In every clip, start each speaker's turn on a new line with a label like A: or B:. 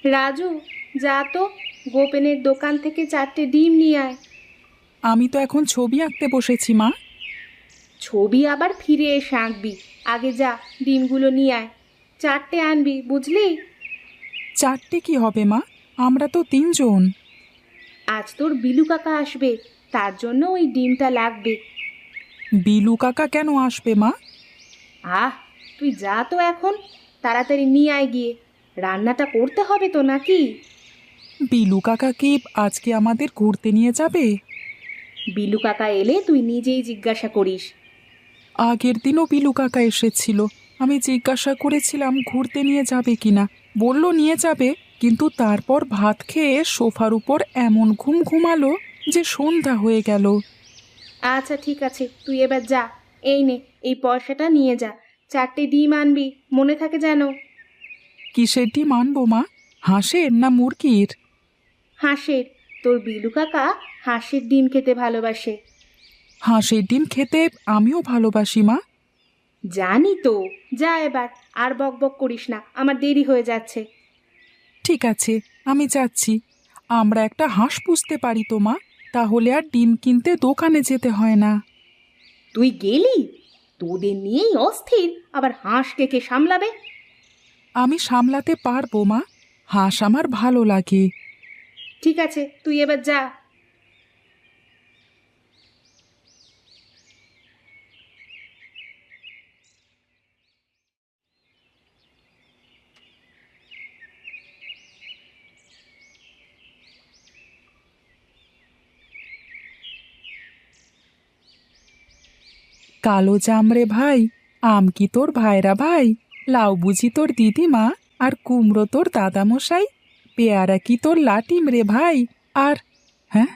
A: রাজু, যা তো গোপেনের দোকান থেকে 4টে ডিম নিয়ে আয়।
B: আমি তো এখন ছবি আঁকতে বসেছি মা।
A: ছবি আবার ফিরে এসে আঁকবি, আগে যা ডিমগুলো নিয়ে আয়। 4টে আনবি, বুঝলি?
B: 4টে কি হবে মা? আমরা তো 3 জন।
A: আজ তোর বিলু কাকা আসবে, তার জন্য ওই ডিমটা লাগবে।
B: বিলু কাকা কেন আসবে মা?
A: আহ, তুই যা তো এখন, তাড়াতাড়ি নিয়ে আয় গিয়ে। রান্নাটা করতে হবে তো নাকি?
B: বিলু কাকা কি আজকে আমাদের ঘুরতে নিয়ে যাবে?
A: বিলু কাকা এলে তুই নিজেই জিজ্ঞাসা করিস।
B: আগের দিনও বিলু কাকা এসেছিল। আমি জিজ্ঞাসা করেছিলাম ঘুরতে নিয়ে যাবে কিনা। বলল নিয়ে যাবে, কিন্তু তারপর ভাত খেয়ে সোফার উপর এমন ঘুম ঘুমালো যে সন্ধ্যা হয়ে গেল।
A: আচ্ছা ঠিক আছে, তুই এবার যা। এই নে, এই পয়সাটা নিয়ে যা। 4টে ডিম আনবি, মনে থাকে যেন।
B: কিসের ডিম আনবো মা? হাঁসের না মুরগির?
A: হাঁসের। তোর বিলু কাকা হাঁসের ডিম খেতে ভালোবাসে।
B: হাঁসের ডিম খেতে আমিও ভালোবাসি মা।
A: জানি তো। যা এবার, আর বক বক করিস না, আমার দেরি হয়ে যাচ্ছে।
B: ঠিক আছে, আমি যাচ্ছি। আমরা একটা হাঁস পুষতে পারি তো মা, তাহলে আর ডিম কিনতে দোকানে যেতে হয় না।
A: তুই গেলি? তোদের নিয়েই অস্থির, আবার হাঁসকে কে সামলাবে?
B: আমি সামলাতে পারবো মা, হাঁস আমার ভালো লাগে।
A: ঠিক আছে, তুই এবার যা।
B: কালো জাম রে ভাই, আম কি তোর ভাইরা ভাই? লাউ বুঝি তোর দিদিমা, আর কুমড়ো তোর দাদামশাই? পেয়ারা কি তোর লাটিম রে ভাই? আর হ্যাঁ,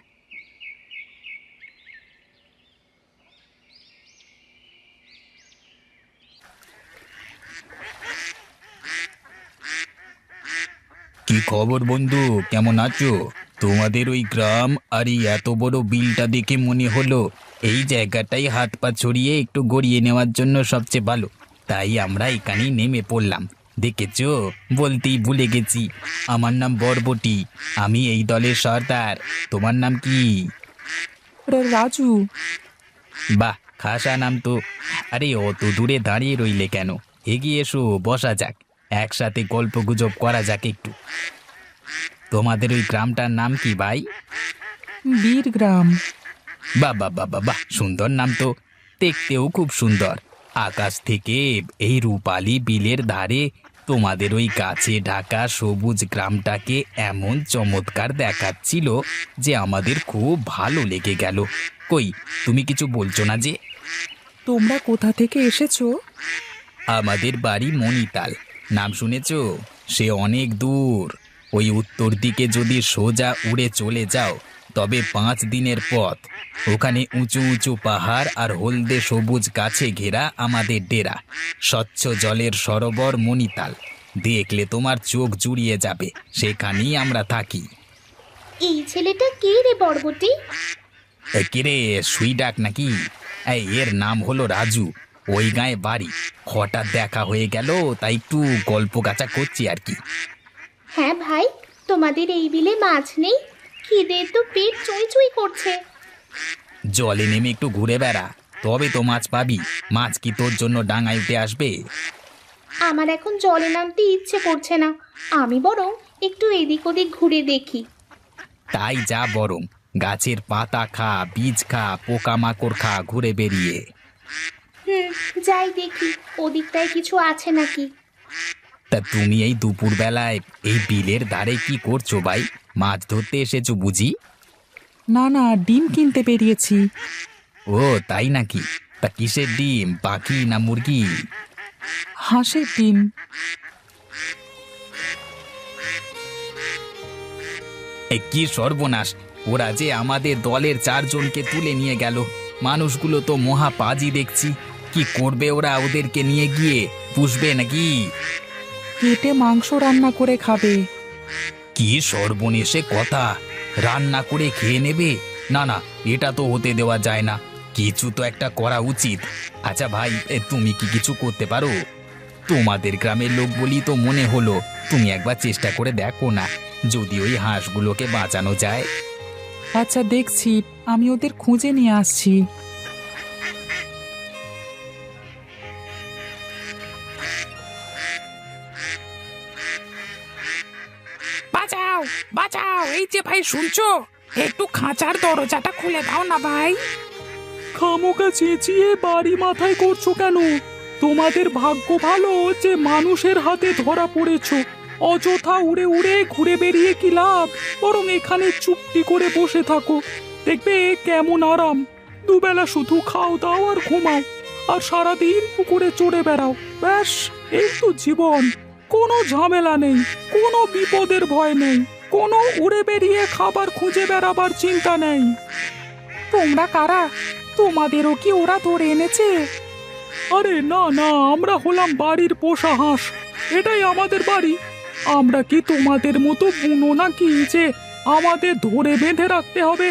C: কি খবর বন্ধু, কেমন আছো? তোমাদের ওই গ্রাম আর এই এত বড় বিলটা দেখে মনে হলো এই জায়গাটাই হাত পা ছড়িয়ে একটু গড়িয়ে নেওয়ার জন্য সবচেয়ে ভালো। তাই আমরা এখানেই নেমে পড়লাম। দেখেছো, বলতেই ভুলে গেছি, আমার নাম বরবটি। আমি এই দলের সর্দার। তোমার নাম কি?
B: রাজু।
C: বাহ, খাসা নাম তো। আরে অত দূরে দাঁড়িয়ে রইলে কেন? এগিয়ে এসো, বসা যাক, একসাথে গল্প গুজব করা যাক একটু। তোমাদের ওই গ্রামটার নাম কি ভাই?
B: বীরগ্রাম।
C: বাহ বাহ বাহ বাহ বাহ, সুন্দর নাম তো। দেখতেও খুব সুন্দর। আকাশ থেকে এই রূপালী বিলের ধারে তোমাদের ওই গাছে ঢাকা সবুজ গ্রামটাকে এমন চমৎকার দেখাচ্ছিল যে আমাদের খুব ভালো লেগে গেল। কই, তুমি কিছু বলছো না যে?
B: তোমরা কোথা থেকে এসেছো?
C: আমাদের বাড়ি মণিতাল, নাম শুনেছো? সে অনেক দূর। ওই উত্তর দিকে যদি সোজা উড়ে চলে যাও তবে 5 দিনের পথ। ওখানে উঁচু উঁচু পাহাড় আর হলদে সবুজ গাছে ঘেরা আমাদের ডেরা। স্বচ্ছ জলের সরোবর মণিতাল, দেখলে তোমার চোখ জুড়িয়ে যাবে। সেখানেই আমরা থাকি।
A: এই ছেলেটা কে রে বরবটি?
C: কিরে, সুই ডাক নাকি? এর নাম হলো রাজু। ওই গায়ে বাড়ি। হঠাৎ দেখা হয়ে গেল, তাই একটু গল্প গাছা করছি আর কি।
A: হ্যাঁ ভাই, তোমাদের এই বিলে মাছ নেই? খিদে তো পেট চুই চুই করছে।
C: জলে নেমে একটু ঘুরে বেড়া, তবে তো মাছ পাবি। মাছ কি তোর জন্য ডাঙায় উঠে আসবে?
A: আমার এখন জলে নামতে ইচ্ছে করছে না, আমি বরং একটু এদিক ওদিক ঘুরে দেখি।
C: তাই যা বরং, গাছের পাতা খা, বীজ খা, পোকামাকড় খা ঘুরে বেরিয়ে।
A: হুম, যাই দেখি ওদিকটায় কিছু আছে নাকি।
C: তা তুমি এই দুপুর বেলায় এই বিলের ধারে কি করছো ভাই? মাছ ধরতে এসেছো বুঝি?
B: না না, ডিম কিনতে বেরিয়েছি।
C: ও তাই নাকি? তা কিসের ডিম, পাখি না মুরগি?
B: হাঁসের ডিম।
C: কি সর্বনাশ! ওরা যে আমাদের দলের 4 জনকে তুলে নিয়ে গেল। মানুষগুলো তো মহা পাজি দেখছি। কি করবে ওরা ওদেরকে নিয়ে গিয়ে? পুষবে নাকি?
B: কেটে মাংস রান্না করে খাবে।
C: কি সর্বনেশে কথা! রান্না করে খেয়ে নেবে? না না, এটা তো হতে দেওয়া যায় না। কিছু তো একটা করা উচিত। আচ্ছা ভাই, তুমি কি কিছু করতে পারো? তোমাদের গ্রামের লোক বলি তো মনে হলো। তুমি একবার চেষ্টা করে দেখো না, যদি ওই হাঁসগুলোকে বাঁচানো যায়।
B: আচ্ছা দেখছি, আমি ওদের খুঁজে নিয়ে আসছি। বাঁচাও বাঁচাও, এই যে ভাই শুনছো, একটু খাঁচার দরজাটা খুলে দাও না ভাই। খামোকা চেঁচিয়ে বাড়ি মাথায় করছো কেন? তোমাদের ভাগ্য ভালো যে মানুষের হাতে ধরা পড়েছো। অযথা উড়ে উড়ে ঘুরে বেরিয়ে কি লাভ? বরং এখানে চুপটি করে বসে থাকো, দেখবে কেমন আরাম। দুবেলা শুধু খাও দাও আর ঘুমাও, আর সারাদিন পুকুরে চড়ে বেড়াও। ব্যাস, এই তো জীবন। কোনো ঝামেলা নেই, কোনো বিপদের ভয় নেই, কোনো উড়ে বেরিয়ে খাবার খুঁজে বেড়াবার চিন্তা নেই। তোমরা কারা? তোমাদেরও কি ওরা ধরে এনেছে? আরে না না, আমরা হলাম বাড়ির পোষা হাঁস। এটাই আমাদের বাড়ি। আমরা কি তোমাদের মতো বুনো নাকি যে আমাদের ধরে বেঁধে রাখতে হবে?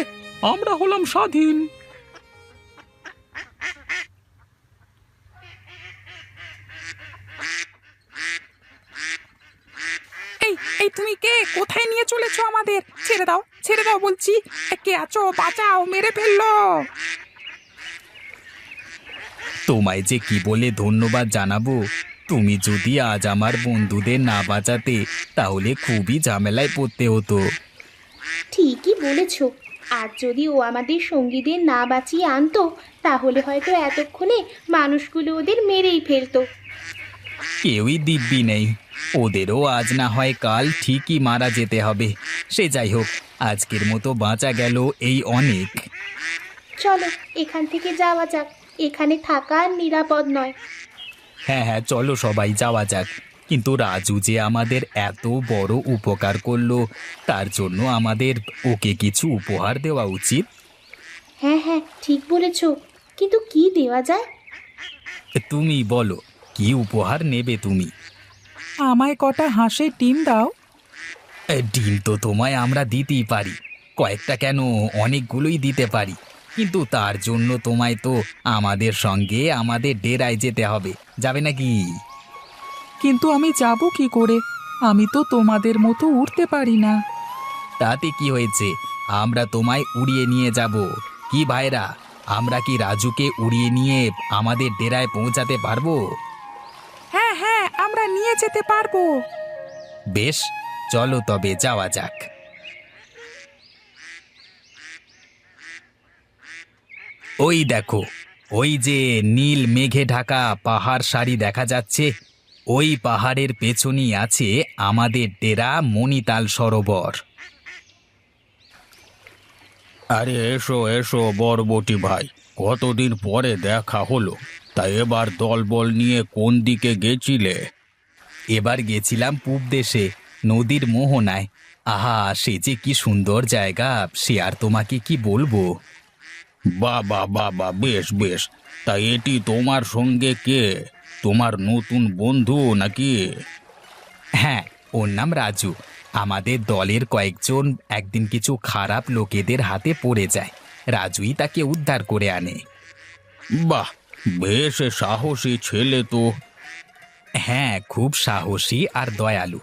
B: আমরা হলাম স্বাধীন। এই এই তুমি কে? কোথায় নিয়ে চলেছো আমাদের? ছেড়ে দাও বলছি। কে আছো? বাঁচাও, মেরে ফেললো।
C: তোমায় যে কি বলে ধন্যবাদ জানাবো। তুমি যদি আজ আমার বন্ধুদের না বাঁচাতে, তাহলে খুবই ঝামেলায় পড়তে হতো।
A: ঠিকই বলেছ। আর যদি ও আমাদের সঙ্গীদের না বাঁচিয়ে আনতো, তাহলে হয়তো এতক্ষণে মানুষগুলো ওদের মেরেই ফেলতো।
C: কেউই দিব্যি নেই, ওদেরও আজ না হয় কাল ঠিকই মারা যেতে হবে। সে যাই হোক, আজকের মতো বাঁচা গেল এই অনেক।
A: চলো এখান থেকে যাওয়া যাক, এখানে থাকা আর নিরাপদ নয়।
C: হ্যাঁ হ্যাঁ, চলো সবাই যাওয়া যাক। কিন্তু রাজু যে আমাদের এত বড় উপকার করলো, তার জন্য আমাদের ওকে কিছু উপহার দেওয়া উচিত।
A: হ্যাঁ হ্যাঁ, ঠিক বলেছ। কিন্তু কি দেওয়া যায়?
C: তুমি বলো, কি উপহার নেবে তুমি?
B: আমায় কটা হাঁসের ডিম দাও।
C: ডিম তো তোমায় আমরা দিতেই পারি, কয়েকটা কেন, অনেকগুলোই দিতে পারি। কিন্তু তার জন্য তোমায় তো আমাদের সঙ্গে আমাদের ডেরায় যেতে হবে, যাবে নাকি?
B: কিন্তু আমি যাব কি করে? আমি তো তোমাদের মতো উঠতে পারি না।
C: তাতে কি হয়েছে, আমরা তোমায় উড়িয়ে নিয়ে যাব। কি ভাইরা, আমরা কি রাজুকে উড়িয়ে নিয়ে আমাদের ডেরায় পৌঁছাতে পারবো?
B: হ্যাঁ হ্যাঁ, আমরা নিয়ে যেতে পারবো।
C: বেশ, চলো তবে যাওয়া যাক। ওই দেখো, ওই যে নীল মেঘে ঢাকা পাহাড় সারি দেখা যাচ্ছে, ওই পাহাড়ের পেছনই আছে আমাদের ডেরা মণিতাল সরোবর। আরে এসো এসো বরবটি ভাই, কতদিন পরে দেখা হলো। তা এবার দলবল নিয়ে কোন দিকে গেছিলে? এবার গেছিলাম পূব দেশে, নদীর মোহনায়। আহা, সে যে কি সুন্দর জায়গা, সে আর তোমাকে কি বলবো। বাবা বাবা, বেশ বেশ। তা এটি তোমার সঙ্গে কে? তোমার নতুন বন্ধু নাকি? হ্যাঁ, ওর নাম রাজু। আমাদের দলের কয়েকজন একদিন কিছু খারাপ লোকেদের হাতে পড়ে যায়, রাজুই তাকে উদ্ধার করে আনে। বাহ, বেশ সাহসী ছেলে তো। হ্যাঁ, খুব সাহসী আর দয়ালু।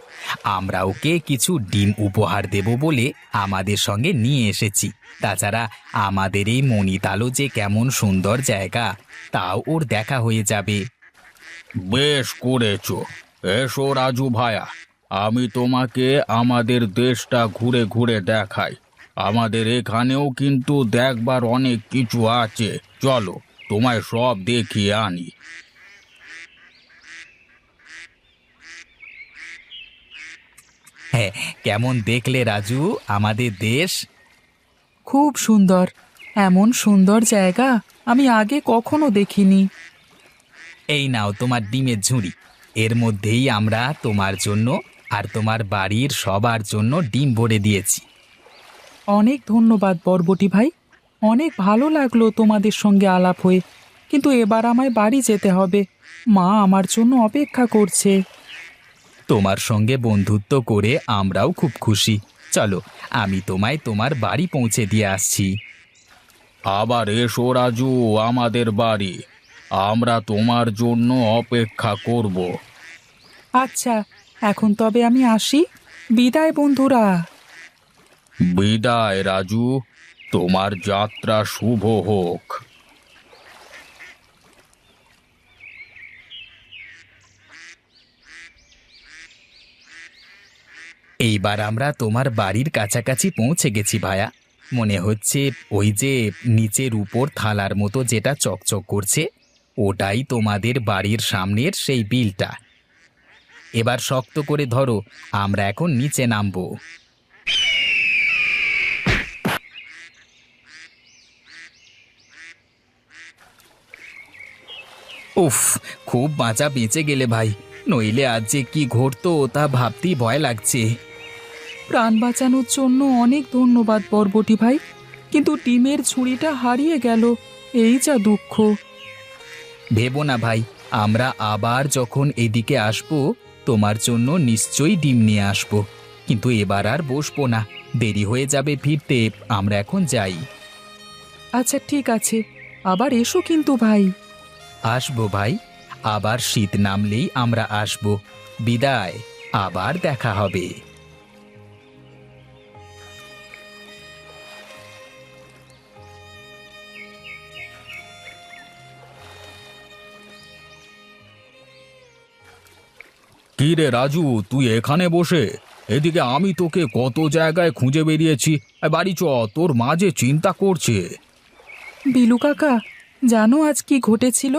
C: আমরা ওকে কিছু ডিম উপহার দেব বলে আমাদের সঙ্গে নিয়ে এসেছি। তাছাড়া আমাদের এই মণিতালও যে কেমন সুন্দর জায়গা, তাও ওর দেখা হয়ে যাবে। বেশ করেছো। এসো রাজু ভায়া, আমি তোমাকে আমাদের দেশটা ঘুরে ঘুরে দেখাই। আমাদের এখানেও কিন্তু দেখবার অনেক কিছু আছে, চলো তোমায় সব দেখিয়ে আনি। হ্যাঁ, কেমন দেখলে রাজু আমাদের দেশ?
B: খুব সুন্দর। এমন সুন্দর জায়গা আমি আগে কখনো দেখিনি।
C: এই নাও তোমার ডিমের ঝুড়ি, এর মধ্যেই আমরা তোমার জন্য আর তোমার বাড়ির সবার জন্য ডিম ভরে দিয়েছি।
B: অনেক ধন্যবাদ বরবটি ভাই, অনেক ভালো লাগলো তোমাদের সঙ্গে আলাপ হয়ে। কিন্তু এবার আমায় বাড়ি যেতে হবে, মা আমার জন্য অপেক্ষা করছে।
C: তোমার সঙ্গে বন্ধুত্ব করে আমরাও খুব খুশি। চলো, আমি তোমায় তোমার বাড়ি পৌঁছে দিয়ে আসছি। আবার এসো রাজু আমাদের বাড়ি, আমরা তোমার জন্য অপেক্ষা করব।
B: আচ্ছা, এখন তবে আমি আসি। বিদায় বন্ধুরা।
C: বিদায় রাজু, তোমার যাত্রা শুভ হোক। এইবার আমরা তোমার বাড়ির কাছাকাছি পৌঁছে গেছি ভায়া। মনে হচ্ছে ওই যে নিচের উপর থালার মতো যেটা চকচক করছে, ওটাই তোমাদের বাড়ির সামনের সেই বিলটা। এবার শক্ত করে ধরো, আমরা এখন নিচে নামবো। উফ, খুব বাঁচা বেঁচে গেলে ভাই, নইলে আজ যে কি ঘটতো তা ভাবতেই ভয় লাগছে।
B: প্রাণ বাঁচানোর জন্য অনেক ধন্যবাদ বরবটি ভাই, কিন্তু ডিমের ঝুড়িটা হারিয়ে গেল, এই যা দুঃখ।
C: ভেবো না ভাই, আমরা আবার যখন এদিকে আসবো তোমার জন্য নিশ্চয়ই ডিম নিয়ে আসবো। কিন্তু এবার আর বসবো না, দেরি হয়ে যাবে ফিরতে। আমরা এখন যাই।
B: আচ্ছা ঠিক আছে, আবার এসো কিন্তু ভাই।
C: আসবো ভাই, আবার শীত নামলেই আমরা আসবো। বিদায়, আবার দেখা হবে। কি রে রাজু, তুই এখানে বসে? এদিকে আমি তোকে কত জায়গায় খুঁজে বেরিয়েছি। বাড়ি চ, তোর মা যে চিন্তা করছে।
B: বিলু কাকা, জানো আজ কি ঘটেছিল?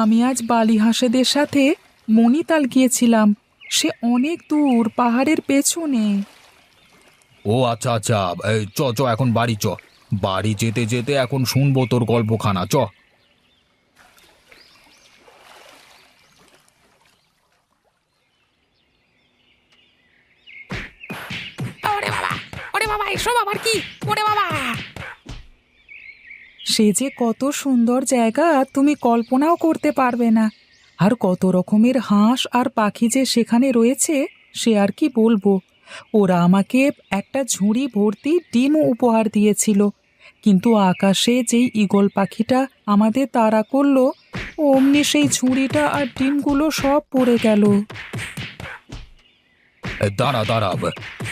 B: আমি আজ বালি হাঁসেদের সাথে মণিতাল গিয়েছিলাম। সে অনেক দূর, পাহাড়ের পেছনে।
C: ও আচ্ছা আচ্ছা, এই চ চ, এখন বাড়ি চ। বাড়ি যেতে যেতে এখন শুনবো তোর গল্পখানা, চ।
B: ওরে বাবা, ওরে বাবা, এসব আবার কি? ওরে বাবা! সে যে কত সুন্দর জায়গা তুমি কল্পনাও করতে পারবে না। আর কত রকমের হাঁস আর পাখি যে সেখানে রয়েছে সে আর কি বলবো। ওরা আমাকে একটা ঝুড়ি ভর্তি ডিমও উপহার দিয়েছিল, কিন্তু আকাশে যেই ঈগল পাখিটা আমাদের তাড়া করলো, অমনি সেই ঝুড়িটা আর ডিমগুলো সব পড়ে গেল।
C: দাঁড়া দাঁড়া,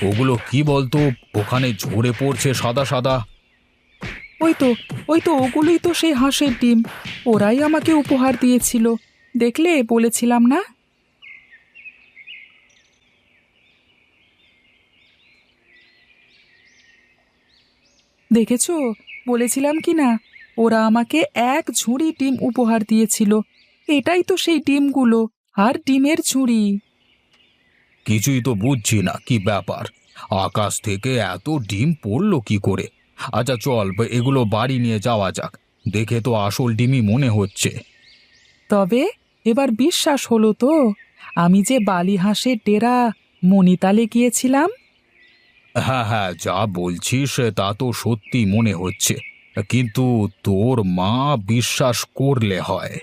C: ওগুলো কি বলতো? ওখানে ঝরে পড়ছে সাদা সাদা।
B: ওই তো, ওই তো, ওগুলোই তো সেই হাঁসের ডিম। ওরাই আমাকে উপহার দিয়েছিল, দেখলে বলেছিলাম না। দেখেছো, বলেছিলাম কি না? ওরা আমাকে এক ঝুড়ি ডিম উপহার দিয়েছিল। এটাই তো সেই ডিমগুলো, আর ডিমের ঝুড়ি।
C: কিছুই তো বুঝছি না কি ব্যাপার, আকাশ থেকে এত ডিম পড়লো কি করে? আচ্ছা চল, এগুলো বাড়ি নিয়ে যাওয়া যাক। দেখে তো আসল ডিমই মনে হচ্ছে।
B: তবে এবার বিশ্বাস হলো তো, আমি যে বালি হাঁসের ডেরা মণিতালে গিয়েছিলাম।
C: হ্যাঁ হ্যাঁ, যা বলছিস তা তো সত্যি মনে হচ্ছে, কিন্তু তোর মা বিশ্বাস করলে হয়।